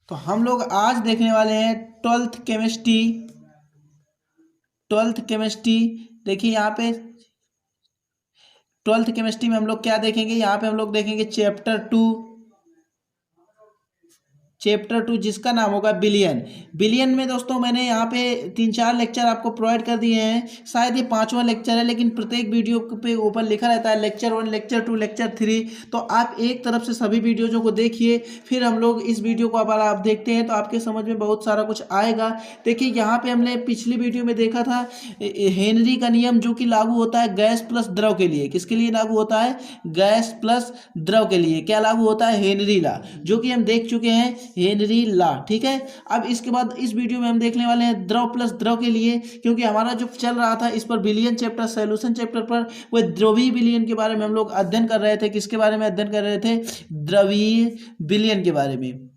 तो हम लोग आज देखने वाले हैं ट्वेल्थ केमिस्ट्री। देखिए यहाँ पे ट्वेल्थ केमिस्ट्री में हम लोग क्या देखेंगे, यहाँ पे हम लोग देखेंगे चैप्टर 2 जिसका नाम होगा बिलियन में। दोस्तों मैंने यहाँ पे 3-4 लेक्चर आपको प्रोवाइड कर दिए हैं, शायद ये 5वां लेक्चर है, लेकिन प्रत्येक वीडियो पे ऊपर लिखा रहता है लेक्चर 1, लेक्चर 2, लेक्चर 3। तो आप एक तरफ से सभी वीडियोज़ों को देखिए, फिर हम लोग इस वीडियो को अगर आप देखते हैं तो आपके समझ में बहुत सारा कुछ आएगा। देखिए यहाँ पे हमने पिछली वीडियो में देखा था हेनरी का नियम, जो कि लागू होता है गैस प्लस द्रव के लिए। किसके लिए लागू होता है? गैस प्लस द्रव के लिए। क्या लागू होता है? हेनरी लॉ, जो कि हम देख चुके हैं, हेनरी लॉ। ठीक है, अब इसके बाद इस वीडियो में हम देखने वाले हैं द्रव प्लस द्रव के लिए, क्योंकि हमारा जो चल रहा था इस पर बिलियन चैप्टर, सॉल्यूशन चैप्टर पर, वो द्रवीय बिलियन के बारे में हम लोग अध्ययन कर रहे थे। किसके बारे में अध्ययन कर रहे थे? द्रवीय बिलियन के बारे में।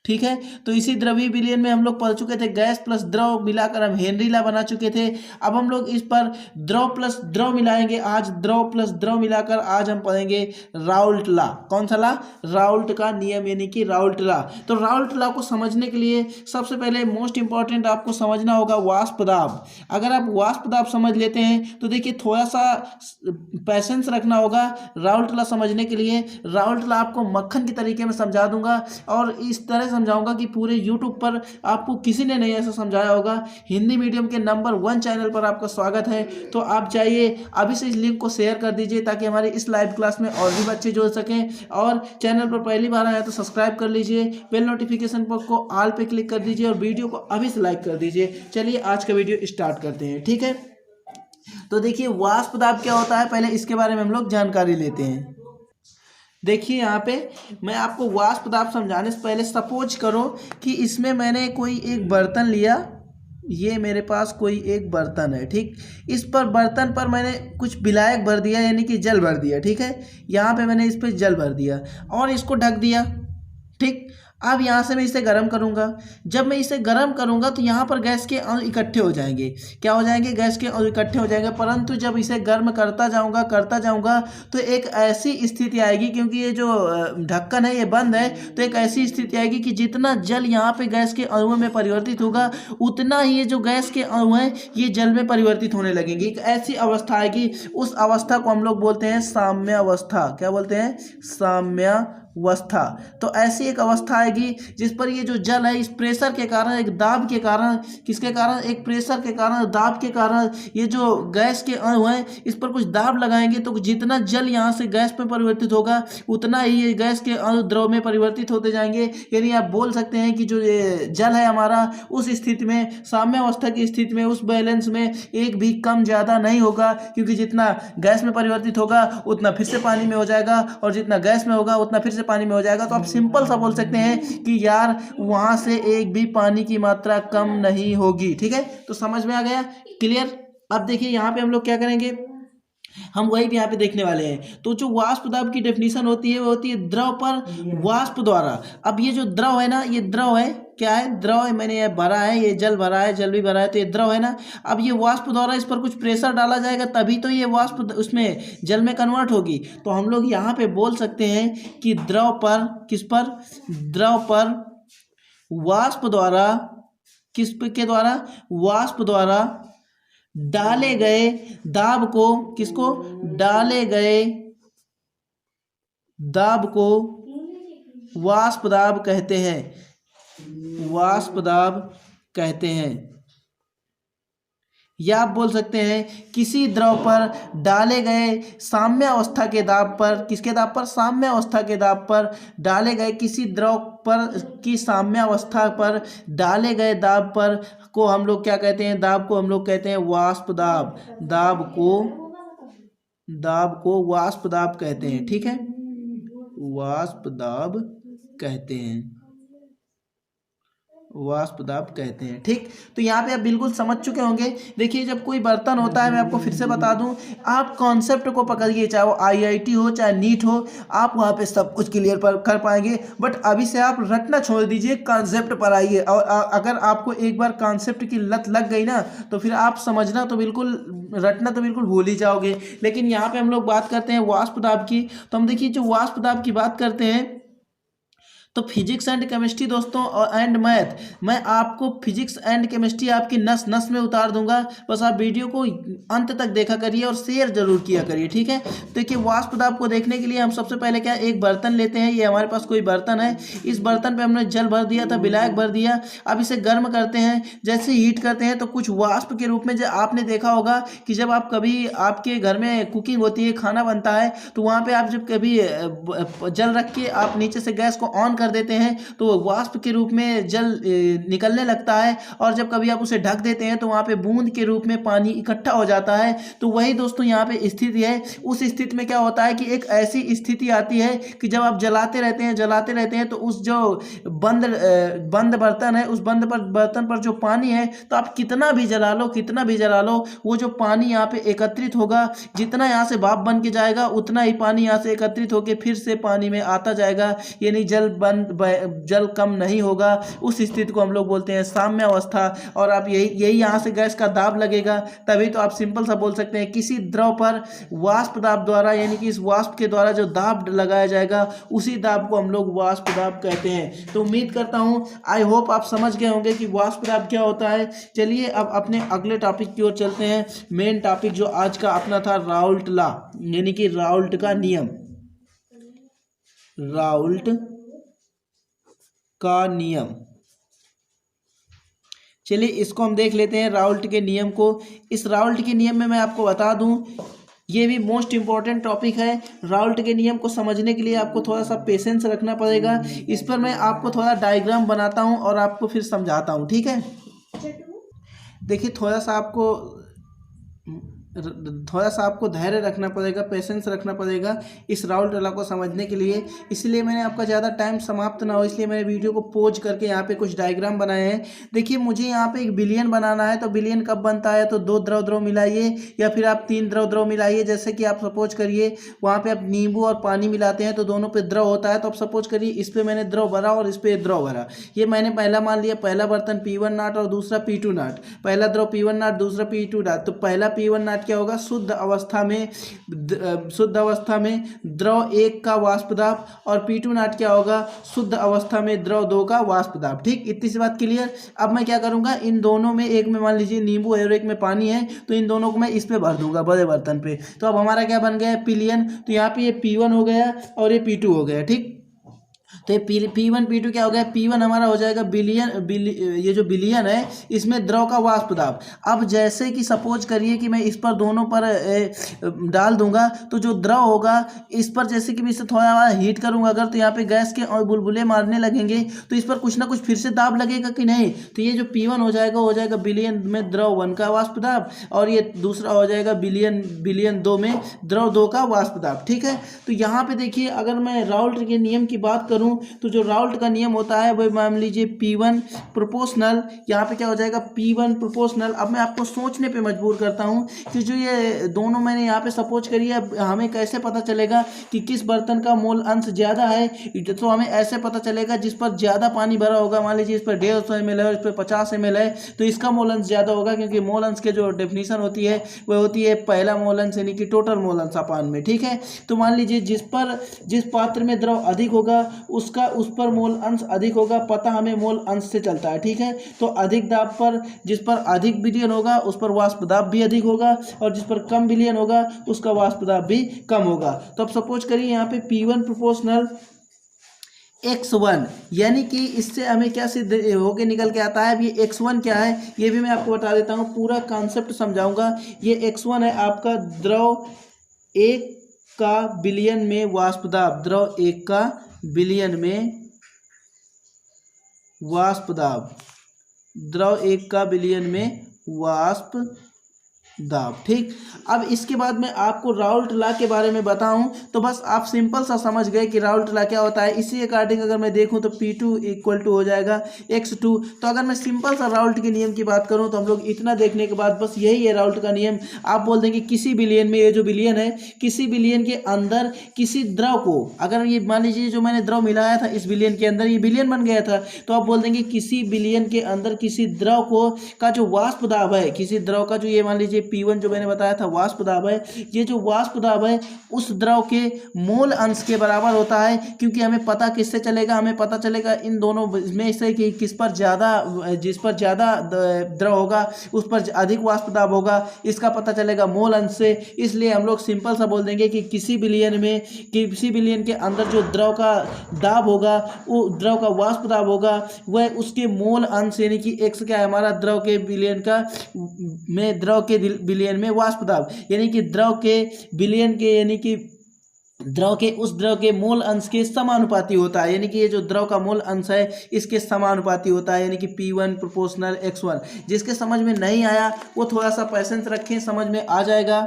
ठीक है, तो इसी द्रवीय विलयन में हम लोग पढ़ चुके थे, गैस प्लस द्रव मिलाकर हम हेनरी लॉ बना चुके थे। अब हम लोग इस पर द्रव प्लस द्रव मिलाएंगे। आज द्रव प्लस द्रव मिलाकर आज हम पढ़ेंगे राउल्ट लॉ। कौन सा लॉ? राउल्ट का नियम, यानी कि राउल्ट लॉ। तो राउल्ट लॉ को समझने के लिए सबसे पहले मोस्ट इंपॉर्टेंट आपको समझना होगा वाष्प दाब। अगर आप वाष्प दाब समझ लेते हैं तो देखिए थोड़ा सा पैसेंस रखना होगा राउल्ट लॉ समझने के लिए। राउल्ट लॉ आपको मक्खन की तरीके में समझा दूंगा, और इस तरह समझाऊंगा कि पूरे YouTube पर आपको किसी ने नहीं ऐसा समझाया होगा। हिंदी मीडियम के नंबर 1 चैनल पर आपका स्वागत है। तो आप चाहिए अभी से इस लिंक को शेयर कर दीजिए, ताकि हमारी इस लाइव क्लास में और भी बच्चे जुड़ सकें। और चैनल पर पहली बार आए तो सब्सक्राइब कर लीजिए, बेल नोटिफिकेशन पर को ऑल पे क्लिक कर दीजिए, और वीडियो को अभी से लाइक कर दीजिए। चलिए आज का वीडियो स्टार्ट करते हैं। ठीक है, तो देखिए वाष्प दाब क्या होता है, पहले इसके बारे में हम लोग जानकारी लेते हैं। देखिए यहाँ पे मैं आपको वाष्प दाब समझाने से पहले सपोज करो कि इसमें मैंने कोई एक बर्तन लिया। ये मेरे पास कोई एक बर्तन है, ठीक। इस पर बर्तन पर मैंने कुछ विलायक भर दिया, यानी कि जल भर दिया। ठीक है, यहाँ पे मैंने इस पर जल भर दिया और इसको ढक दिया। ठीक, अब यहाँ से मैं इसे गर्म करूँगा। जब मैं इसे गर्म करूँगा तो यहाँ पर गैस के अणु इकट्ठे हो जाएंगे। क्या हो जाएंगे? गैस के अणु इकट्ठे हो जाएंगे। परंतु जब इसे गर्म करता जाऊँगा तो एक ऐसी स्थिति आएगी, क्योंकि ये जो ढक्कन है ये बंद है, तो एक ऐसी स्थिति आएगी कि जितना जल यहाँ पे गैस के अणुओं में परिवर्तित होगा, उतना ही ये जो गैस के अणु हैं ये जल में परिवर्तित होने लगेंगे। एक ऐसी अवस्था आएगी, उस अवस्था को हम लोग बोलते हैं साम्य अवस्था। क्या बोलते हैं? साम्य अवस्था। तो ऐसी एक अवस्था आएगी जिस पर ये जो जल है इस प्रेशर के कारण, एक दाब के कारण, किसके कारण? एक प्रेशर के कारण, दाब के कारण, ये जो गैस के अणु हैं इस पर कुछ दाब लगाएंगे, तो जितना जल यहाँ से गैस में परिवर्तित होगा, उतना ही ये गैस के अणु द्रव में परिवर्तित होते जाएंगे। यानी आप बोल सकते हैं कि जो ये जल है हमारा, उस स्थिति में, साम्य अवस्था की स्थिति में, उस बैलेंस में एक भी कम ज़्यादा नहीं होगा, क्योंकि जितना गैस में परिवर्तित होगा उतना फिर से पानी में हो जाएगा, और जितना गैस में होगा उतना फिर से पानी में हो जाएगा। तो आप सिंपल सा बोल सकते हैं कि यार वहां से एक भी पानी की मात्रा कम नहीं होगी। ठीक है, तो समझ में आ गया? क्लियर? अब देखिए यहाँ पे हम लोग क्या करेंगे, हम वही यहाँ पे देखने वाले हैं। तो जो वाष्प दाब की डेफिनेशन होती है वो होती है द्रव पर वाष्प द्वारा। अब ये जो द्रव है ना, ये द्रव है, क्या है? द्रव है। मैंने ये भरा है, ये जल भरा है, जल भी भरा है, तो ये द्रव है ना। अब ये वाष्प द्वारा इस पर कुछ प्रेशर डाला जाएगा, तभी तो ये वाष्प उसमें जल में कन्वर्ट होगी। तो हम लोग यहाँ पे बोल सकते हैं कि द्रव पर, किस पर? द्रव पर वाष्प द्वारा, किस के द्वारा? वाष्प द्वारा डाले गए दाब को, किसको? डाले गए दाब को वाष्प दाब कहते हैं। वाष्प दाब कहते हैं। या आप बोल सकते हैं किसी द्रव पर डाले गए साम्य अवस्था के दाब पर, किसके दाब पर? साम्य अवस्था के दाब पर डाले गए किसी द्रव पर की साम्य अवस्था पर डाले गए दाब पर को हम लोग क्या कहते हैं? दाब को हम लोग कहते हैं वाष्प दाब। दाब को वाष्प दाब कहते हैं। ठीक है, वाष्प दाब कहते हैं, वाष्प दाब कहते हैं। ठीक, तो यहाँ पे आप बिल्कुल समझ चुके होंगे। देखिए जब कोई बर्तन होता है, मैं आपको फिर से बता दूं, आप कॉन्सेप्ट को पकड़िए, चाहे वो IIT हो चाहे नीट हो, आप वहाँ पे सब कुछ क्लियर कर पाएंगे। बट अभी से आप रटना छोड़ दीजिए, कॉन्सेप्ट पर आइए। और अगर आपको एक बार कॉन्सेप्ट की लत लग गई ना, तो फिर आप समझना तो बिल्कुल, रटना तो बिल्कुल भूल ही जाओगे। लेकिन यहाँ पे हम लोग बात करते हैं वाष्प दाब की। तो हम देखिए जो वाष्प दाब की बात करते हैं, तो फिजिक्स एंड केमिस्ट्री दोस्तों एंड मैथ, मैं आपको फिजिक्स एंड केमिस्ट्री आपकी नस नस में उतार दूंगा। बस आप वीडियो को अंत तक देखा करिए और शेयर जरूर किया करिए, ठीक है। देखिए वाष्प दाब को देखने के लिए हम सबसे पहले क्या एक बर्तन लेते हैं। ये हमारे पास कोई बर्तन है, इस बर्तन पे हमने जल भर दिया था, विलायक भर दिया। अब इसे गर्म करते हैं, जैसे हीट करते हैं तो कुछ वाष्प के रूप में, जो आपने देखा होगा कि जब आप कभी आपके घर में कुकिंग होती है, खाना बनता है, तो वहाँ पे आप जब कभी जल रख के आप नीचे से गैस को ऑन कर देते हैं तो वाष्प के रूप में जल निकलने लगता है, और जब कभी आप उसे ढक देते हैं तो वहाँ पे बूंद के रूप में पानी इकट्ठा हो जाता है। तो वही दोस्तों यहाँ पे स्थिति है। उस स्थिति में क्या होता है कि एक ऐसी स्थिति आती है कि जब आप जलाते रहते हैं तो उस जो बंद बर्तन है, उस बर्तन पर जो पानी है, तो आप कितना भी जला लो वो जो पानी यहाँ पे एकत्रित होगा, जितना यहाँ से भाप बन के जाएगा उतना ही पानी यहाँ से एकत्रित होकर फिर से पानी में आता जाएगा, यानी जल कम नहीं होगा। उस स्थिति को हम लोग बोलते हैं साम्य अवस्था। और आप यही यहाँ से गैस का दाब लगेगा, तभी तो आप सिंपल सा बोल सकते हैं किसी द्रव पर वाष्प दाब द्वारा, यानी कि इस वाष्प के द्वारा जो दाब लगाया जाएगा उसी दाब को हम लोग वाष्प दाब कहते हैं। तो उम्मीद करता हूँ, आई होप आप समझ गए होंगे कि वाष्प दाब क्या होता है। चलिए अब अपने अगले टॉपिक की ओर चलते हैं। मेन टॉपिक जो आज का अपना था राउल्ट लॉ, यानी कि राउल्ट का नियम। राउल्ट का नियम, चलिए इसको हम देख लेते हैं राउल्ट के नियम को। इस राउल्ट के नियम में मैं आपको बता दूं, ये भी मोस्ट इंपॉर्टेंट टॉपिक है। राउल्ट के नियम को समझने के लिए आपको थोड़ा सा पेशेंस रखना पड़ेगा। इस पर मैं आपको थोड़ा डायग्राम बनाता हूं और आपको फिर समझाता हूं, ठीक है। देखिए थोड़ा सा आपको धैर्य रखना पड़ेगा, पेशेंस रखना पड़ेगा इस राउल्ट लॉ को समझने के लिए। इसलिए मैंने आपका ज़्यादा टाइम समाप्त ना हो, इसलिए मैंने वीडियो को पॉज करके यहाँ पे कुछ डायग्राम बनाए हैं। देखिए मुझे यहाँ पे एक बिलियन बनाना है, तो बिलियन कब बनता है, तो 2 द्रव मिलाइए या फिर आप 3 द्रव मिलाइए। जैसे कि आप सपोज करिए वहाँ पर आप नींबू और पानी मिलाते हैं तो दोनों पर द्रव होता है। तो आप सपोज करिए इस पर मैंने द्रव भरा और इस पर द्रव भरा। ये मैंने पहला मान लिया, पहला बर्तन P1 नॉट और दूसरा P2 नॉट। पहला द्रव P1 नॉट, दूसरा P2 नॉट। तो पहला P1 नॉट क्या होगा, शुद्ध अवस्था में द्रव 1 का वाष्प दाब, और P2 नॉट क्या होगा, शुद्ध अवस्था में द्रव 2 का वाष्प दाब। ठीक, इतनी सी बात क्लियर। अब मैं क्या करूंगा, इन दोनों में, एक में मान लीजिए नींबू है और एक में पानी है, तो इन दोनों को मैं इस पे भर दूंगा, बड़े बर्तन पे। तो अब हमारा क्या बन गया, पिलियन। तो यहाँ पे ये P1 हो गया और ये P2 हो गया। ठीक, तो ये P1 P2 क्या हो गया, P1 हमारा हो जाएगा ये जो बिलियन है इसमें द्रव का वाष्प दाब। अब जैसे कि सपोज करिए कि मैं इस पर दोनों पर डाल दूंगा, तो जो द्रव होगा इस पर, जैसे कि मैं इसे थोड़ा हीट करूंगा अगर, तो यहाँ पे गैस के और बुलबुले मारने लगेंगे, तो इस पर कुछ ना कुछ फिर से दाब लगेगा कि नहीं। तो ये जो P1 हो जाएगा बिलियन में द्रव 1 का वाष्प दाब, और ये दूसरा हो जाएगा बिलियन 2 में द्रव 2 का वाष्प दाब। ठीक है, तो यहाँ पे देखिए अगर मैं राउल्ट के नियम की बात करूं, तो जो राउल्ट का नियम होता है वह मान लीजिए P1 प्रोपोर्शनल, यहाँ पे क्या हो जाएगा P1 प्रोपोर्शनल। अब मैं आपको सोचने पे मजबूर करता हूँ कि जो ये दोनों मैंने यहाँ पे सपोज करिए, हमें कैसे पता चलेगा कि किस बर्तन का मोल अंश ज़्यादा है। तो हमें ऐसे पता चलेगा जिस पर ज़्यादा पानी भरा होगा, मान लीजिए इस पर 150 ml है और इस पर 50 ml है, तो इसका मोल अंश ज़्यादा होगा, क्योंकि मोल अंश के जो डेफिनीशन होती है वह होती है पहला मोल अंश यानी कि टोटल मोल अंश अपान में। ठीक है, तो मान लीजिए जिस पात्र में द्रव अधिक होगा उस पर मोल अंश अधिक होगा, पता हमें मोल अंश से चलता है। ठीक है, तो अधिक दाब पर, जिस पर अधिक विलयन होगा उस पर वाष्प दाब भी अधिक होगा, और जिस पर कम विलयन होगा उसका वाष्प दाब भी कम होगा। तो अब सपोज करिए यहाँ पे P1 प्रोपोर्शनल x1, यानी कि इससे हमें क्या सिद्ध होके निकल के आता है। अब ये x1 क्या है ये भी मैं आपको बता देता हूँ, पूरा कॉन्सेप्ट समझाऊंगा। ये x1 है आपका द्रव 1 का बिलियन में वाष्प दाब, द्रव 1 का बिलियन में वाष्प दाब, द्रव 1 का बिलियन में वाष्प दाब। ठीक, अब इसके बाद मैं आपको राउल्ट लॉ के बारे में बताऊं, तो बस आप सिंपल सा समझ गए कि राउल्ट लॉ क्या होता है। इसी अकॉर्डिंग अगर मैं देखूं तो P2 इक्वल टू हो जाएगा x2। तो अगर मैं सिंपल सा राउल्ट के नियम की बात करूं, तो हम लोग इतना देखने के बाद बस यही है राउल्ट का नियम। आप बोल देंगे किसी बिलियन में, ये जो बिलियन है, किसी बिलियन के अंदर किसी द्रव को, अगर ये मान लीजिए जो मैंने द्रव मिलाया था इस बिलियन के अंदर, ये बिलियन बन गया था, तो आप बोल देंगे किसी बिलियन के अंदर किसी द्रव को का जो वाष्प दाब है, किसी द्रव का जो ये मान लीजिए P1 जो मैंने बताया था वाष्प दाब है, ये जो वाष्प दाब है उस द्रव के मोल अंश के बराबर होता है, क्योंकि हमें पता किससे चलेगा, हमें पता चलेगा इन दोनों में से कि जिस पर ज़्यादा द्रव होगा उस पर अधिक वाष्प दाब होगा, इसका पता चलेगा मोल अंश से। इसलिए हम लोग सिंपल सा बोल देंगे कि किसी बिलियन के अंदर जो द्रव का दाब होगा, वो द्रव का वाष्प दाब होगा, वह उसके मोल अंश यानी कि एक्स क्या है हमारा, द्रव के बिलियन में वाष्प दाब, यानी कि उस द्रव के मोल अंश के समानुपाती होता है, यानी कि ये जो द्रव का मोल अंश है इसके समानुपाती होता है, यानी कि P1 प्रोपोर्शनल x1। जिसके समझ में नहीं आया वो थोड़ा सा पेशेंस रखें, समझ में आ जाएगा।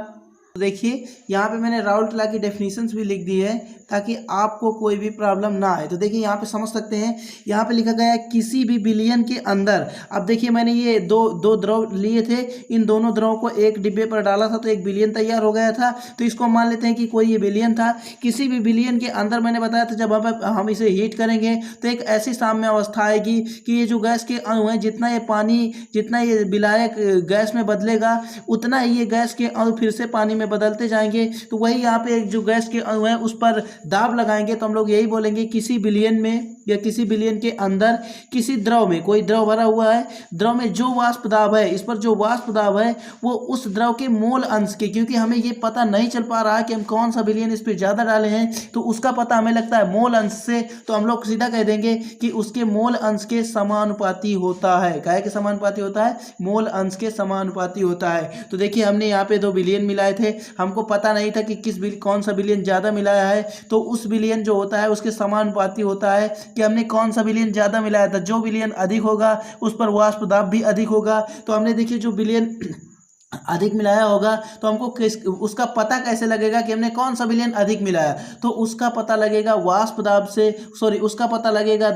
तो देखिए यहाँ पे मैंने राउल्ट लॉ की डेफिनेशंस भी लिख दी है ताकि आपको कोई भी प्रॉब्लम ना आए। तो देखिए यहाँ पे समझ सकते हैं, यहाँ पे लिखा गया है किसी भी बिलियन के अंदर। अब देखिए मैंने ये दो द्रव लिए थे, इन दोनों द्रव को एक डिब्बे पर डाला था तो एक बिलियन तैयार हो गया था। तो इसको मान लेते हैं कि कोई ये बिलियन था। किसी भी बिलियन के अंदर मैंने बताया था जब हम इसे हीट करेंगे तो एक ऐसी साम्य अवस्था आएगी कि ये जो गैस के अणु हैं, जितना ये विलायक गैस में बदलेगा उतना ही ये गैस के अणु फिर से पानी में बदलते जाएंगे। तो वही यहाँ पे जो गैस के अणु है उस पर दाब लगाएंगे तो हम लोग यही बोलेंगे किसी बिलियन में या किसी बिलियन के अंदर किसी द्रव में, कोई द्रव भरा हुआ है, द्रव में जो वाष्प दाब है, इस पर जो वाष्प दाब है वो उस द्रव के मोल अंश के, क्योंकि हमें ये पता नहीं चल पा रहा है कि हम कौन सा बिलियन इस पर ज़्यादा डाले हैं, तो उसका पता हमें लगता है मोल अंश से। तो हम लोग सीधा कह देंगे कि उसके मोल अंश के समानुपाती होता है। काहे के समानुपाती होता है? मोल अंश के समानुपाती होता है। तो देखिए हमने यहाँ पे 2 बिलियन मिलाए थे, हमको पता नहीं था कि कौन सा बिलियन ज़्यादा मिलाया है, तो उस बिलियन जो होता है उसके समानुपाती होता है कि हमने कौन सा बिलियन ज़्यादा मिलाया था। जो बिलियन अधिक होगा उस पर वाष्प दाब भी अधिक होगा। तो हमने देखिए जो बिलियन अधिक मिलाया होगा तो हमको उसका पता कैसे लगेगा कि हमने कौन सा बिलियन अधिक मिलाया, तो उसका पता लगेगा वाष्प दाब से, उसका पता लगेगा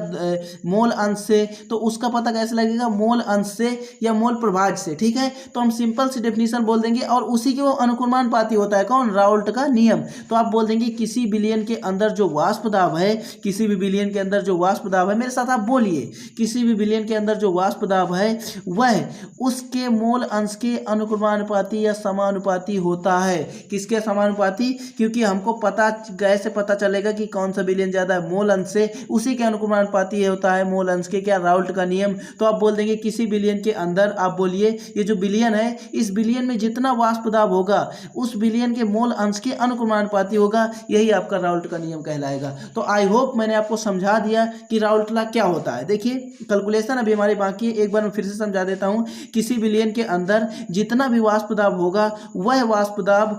मोल अंश से। तो उसका पता कैसे लगेगा? मोल अंश से या मोल प्रभाज से। ठीक है, तो हम सिंपल सी डेफिनेशन बोल देंगे और उसी के वो अनुक्रमानुपाती होता है। कौन? राउल्ट का नियम। तो आप बोल देंगे किसी बिलियन के अंदर जो वाष्प दाब है, किसी भी बिलियन के अंदर जो वाष्प दाब है, मेरे साथ आप बोलिए, किसी भी बिलियन के अंदर जो वाष्प दाब है वह उसके मोल अंश के अनुक्रमानुपाती या समानुपाती होता है। किसके समानुपाती? क्योंकि हमको पता कैसे पता चलेगा कि कौन सा बिलियन ज्यादा है? मोल अंश से, उसी के अनुक्रमानुपाती होता है मोल अंश के। क्या? राउल्ट का नियम। तो आप बोल देंगे किसी बिलियन के अंदर, आप बोलिए ये जो बिलियन है इस बिलियन में जितना वाष्प दाब होगा उस बिलियन के मोल अंश के अनुक्रमानुपाती होगा, यही आपका राउल्ट का नियम कहलाएगा। तो आई होप मैंने आपको समझा दिया कि राउल्ट लॉ क्या होता है। देखिए कैलकुलेशन अभी हमारी बाकी है, एक बार मैं फिर से समझा देता हूँ। किसी बिलियन के अंदर जितना भी वाष्प दाब होगा वह वाष्प दाब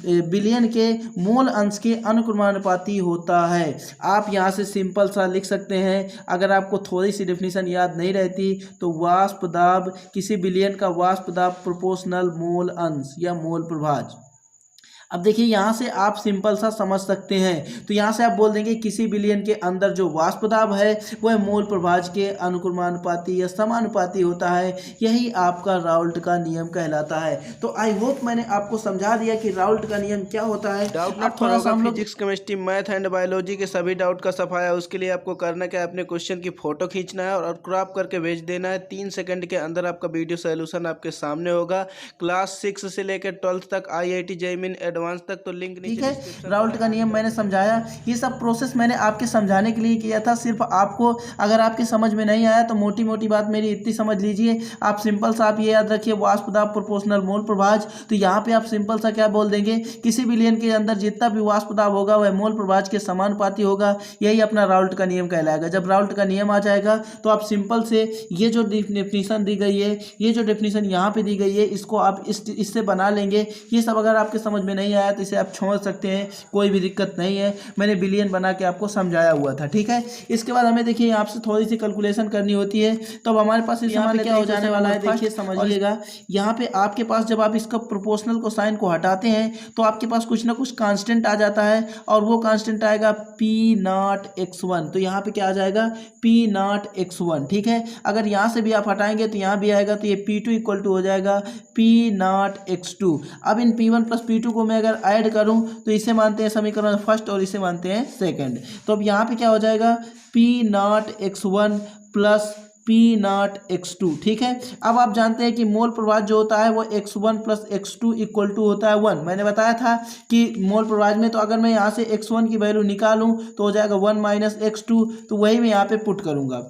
बिलियन के मोल अंश के अनुक्रमानुपाती होता है। आप यहाँ से सिंपल सा लिख सकते हैं, अगर आपको थोड़ी सी डेफिनेशन याद नहीं रहती तो वाष्प दाब, किसी बिलियन का वाष्प दाब प्रोपोर्शनल मोल अंश या मोल प्रभाज। अब देखिए यहाँ से आप सिंपल सा समझ सकते हैं। तो यहाँ से आप बोल देंगे किसी बिलियन के अंदर जो वाष्प दाब है वह मोल प्रभाज के अनुक्रमानुपाती या समानुपाती होता है, यही आपका राउल्ट का नियम कहलाता है। तो आई होप मैंने आपको समझा दिया कि राउल्ट का नियम क्या होता है। डाउट नॉट थोड़ा सा physics, chemistry, math and biology के सभी डाउट का सफाया। उसके लिए आपको करना क्या है, अपने क्वेश्चन की फोटो खींचना है और क्रॉप करके भेज देना है। 3 सेकंड के अंदर आपका वीडियो सोल्यूशन आपके सामने होगा। क्लास 6 से लेकर 12th तक, IIT JEE Main एडवांस तक, तो लिंक ठीक है। राउल्ट का नियम मैंने समझाया, ये सब प्रोसेस मैंने आपके समझाने के लिए किया था। सिर्फ आपको अगर आपके समझ में नहीं आया तो मोटी मोटी बात मेरी इतनी समझ लीजिए। आप सिंपल सा आप ये याद रखिए, वाष्प दाब प्रोपोर्शनल मोल प्रभाज। तो यहाँ पे आप सिंपल सा क्या बोल देंगे, किसी बिलियन के अंदर जितना भी वाष्प दाब होगा वह मोल प्रभाज के समानुपाती होगा, यही अपना राउल्ट का नियम कहलाएगा। जब राउल्ट का नियम आ जाएगा तो आप सिंपल से ये जो डेफिनेशन दी गई है, ये जो डेफिनेशन यहाँ पे दी गई है, इसको आप इससे बना लेंगे। ये सब अगर आपके समझ में नहीं आया तो इसे आप छोड़ सकते हैं, कोई भी दिक्कत नहीं है। मैंने बिलियन बना के आपको समझाया हुआ था। ठीक है, इसके बाद हमें देखिए आपसे थोड़ी सी कैलकुलेशन करनी होती है। तो अब हमारे पास यहाँ पे क्या हो जाने वाला है, देखिए समझिएगा। यहाँ पे आपके पास जब आप इसका प्रोपोर्शनल को साइन को हटाते हैं तो आपके पास कुछ ना कुछ कांस्टेंट आ जाता है और वो कांस्टेंट आएगा P0x1। तो यहाँ पे क्या आ जाएगा, P0x1। ठीक है, अगर यहाँ से भी आप हटाएंगे तो यहाँ भी आएगा, तो ये P2 इक्वल टू हो जाएगा P0x2। अब इन P1 प्लस P2 को मैं अगर ऐड करूं तो इसे मानते हैं समीकरण फर्स्ट और इसे मानते हैं सेकंड। तो अब यहाँ पे क्या हो जाएगा, P0x1 प्लस P0 x2। ठीक है, अब आप जानते हैं कि मोल प्रभाव जो होता है वो x1 plus x2 equal to होता है 1। मैंने बताया था कि मोल प्रभाव में तो अगर मैं यहाँ से x1 की वैल्यू निकालूं तो हो जाएगा 1 माइनस x2, तो वही मैं यहाँ पे पुट करूँगा।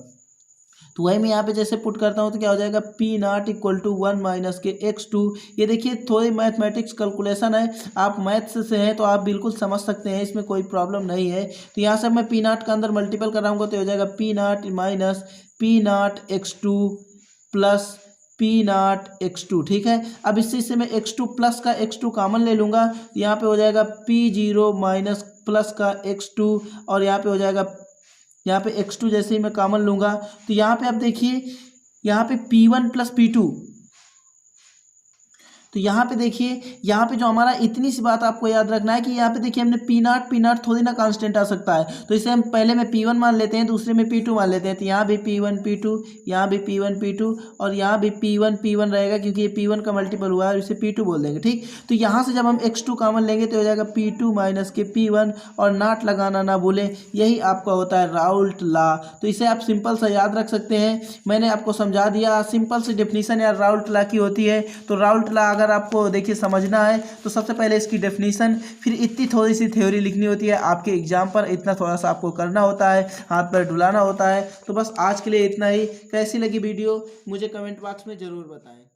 तो वही मैं यहाँ पे जैसे पुट करता हूँ तो क्या हो जाएगा P0 इक्वल टू 1 माइनस के x2। ये देखिए थोड़ी मैथमेटिक्स कैलकुलेशन है, आप मैथ्स से हैं तो आप बिल्कुल समझ सकते हैं, इसमें कोई प्रॉब्लम नहीं है। तो यहाँ से मैं P0 का अंदर मल्टीपल कराऊंगा तो हो जाएगा P0 minus P0 x2 plus P0 x2। ठीक है, अब इसी से मैं x2 प्लस का x2 कॉमन ले लूँगा, तो यहाँ पे हो जाएगा P0 माइनस प्लस का x2, और यहाँ पे हो जाएगा, यहाँ पे x2 जैसे ही मैं कॉमन लूँगा तो यहाँ पे आप देखिए यहाँ पे P1 प्लस P2, तो यहाँ पे देखिए यहाँ पे जो हमारा इतनी सी बात आपको याद रखना है कि यहाँ पे देखिए हमने P0 थोड़ी ना कांस्टेंट आ सकता है, तो इसे हम पहले में P1 मान लेते हैं, दूसरे में P2 मान लेते हैं। तो यहाँ भी P1 P2, यहाँ भी P1 P2, और यहाँ भी P1 P1 रहेगा क्योंकि ये P1 का मल्टीपल हुआ है और इसे P2 बोल देंगे। ठीक, तो यहाँ से जब हम x2 कॉमन लेंगे तो हो जाएगा P2 माइनस के P1, और नाट लगाना ना भूलें, यही आपका होता है राउल्ट लॉ। तो इसे आप सिंपल सा याद रख सकते हैं, मैंने आपको समझा दिया। सिंपल सी डेफिनीशन यार राउल्ट लॉ की होती है। तो राउल्ट लॉ अगर आपको देखिए समझना है तो सबसे पहले इसकी डेफिनीशन, फिर इतनी थोड़ी सी थ्योरी लिखनी होती है आपके एग्जाम पर, इतना थोड़ा सा आपको करना होता है, हाथ पर डुलाना होता है। तो बस आज के लिए इतना ही। कैसी लगी वीडियो मुझे कमेंट बॉक्स में ज़रूर बताएं।